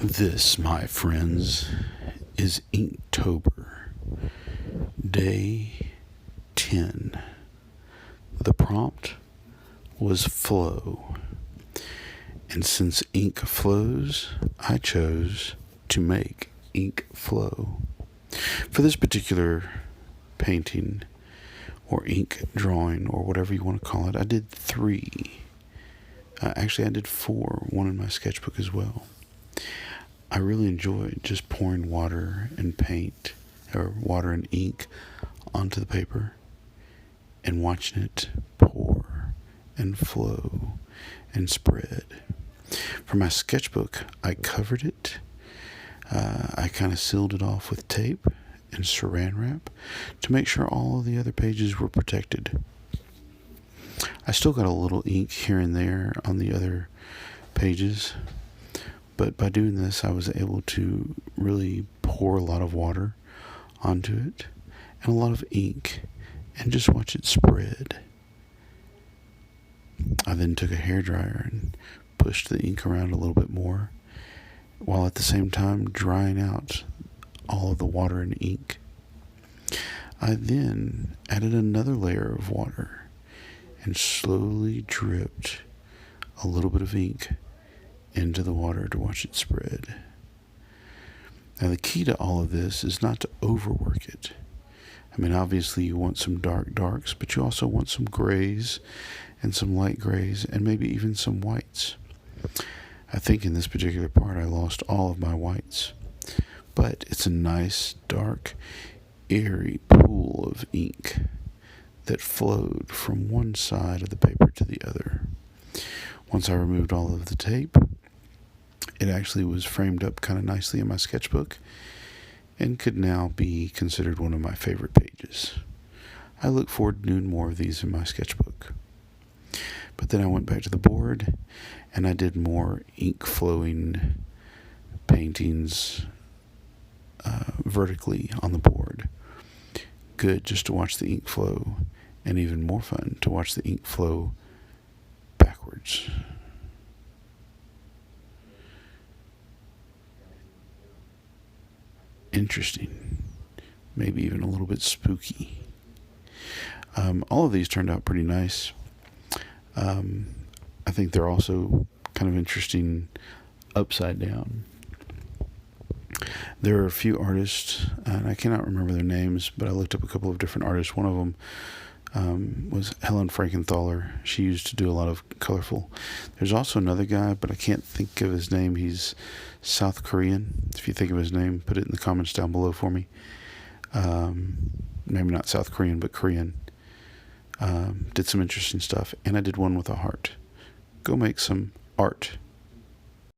This, my friends, is Inktober, day 10. The prompt was flow, and since ink flows, I chose to make ink flow. For this particular painting, or ink drawing, or whatever you want to call it, I did 3. Actually, I did 4, one in my sketchbook as well. I really enjoyed just pouring water and paint, or water and ink, onto the paper and watching it pour and flow and spread. For my sketchbook, I covered it. I kind of sealed it off with tape and saran wrap to make sure all of the other pages were protected. I still got a little ink here and there on the other pages, but by doing this, I was able to really pour a lot of water onto it and a lot of ink and just watch it spread. I then took a hairdryer and pushed the ink around a little bit more, while at the same time drying out all of the water and ink. I then added another layer of water and slowly dripped a little bit of ink into the water to watch it spread. Now, the key to all of this is not to overwork it. I mean, obviously you want some dark darks, but you also want some grays and some light grays and maybe even some whites. I think in this particular part I lost all of my whites, but it's a nice, dark, airy pool of ink that flowed from one side of the paper to the other. Once I removed all of the tape, it actually was framed up kind of nicely in my sketchbook and could now be considered one of my favorite pages. I look forward to doing more of these in my sketchbook. But then I went back to the board and I did more ink flowing paintings vertically on the board. Good just to watch the ink flow, and even more fun to watch the ink flow backwards. Interesting, maybe even a little bit spooky. All of these turned out pretty nice. I think they're also kind of interesting upside down. There are a few artists, and I cannot remember their names, but I looked up a couple of different artists. One of them was Helen Frankenthaler. She used to do a lot of colorful. There's also another guy, but I can't think of his name. He's South Korean. If you think of his name, put it in the comments down below for me. Maybe not South Korean, but Korean. Did some interesting stuff, and I did one with a heart. Go make some art.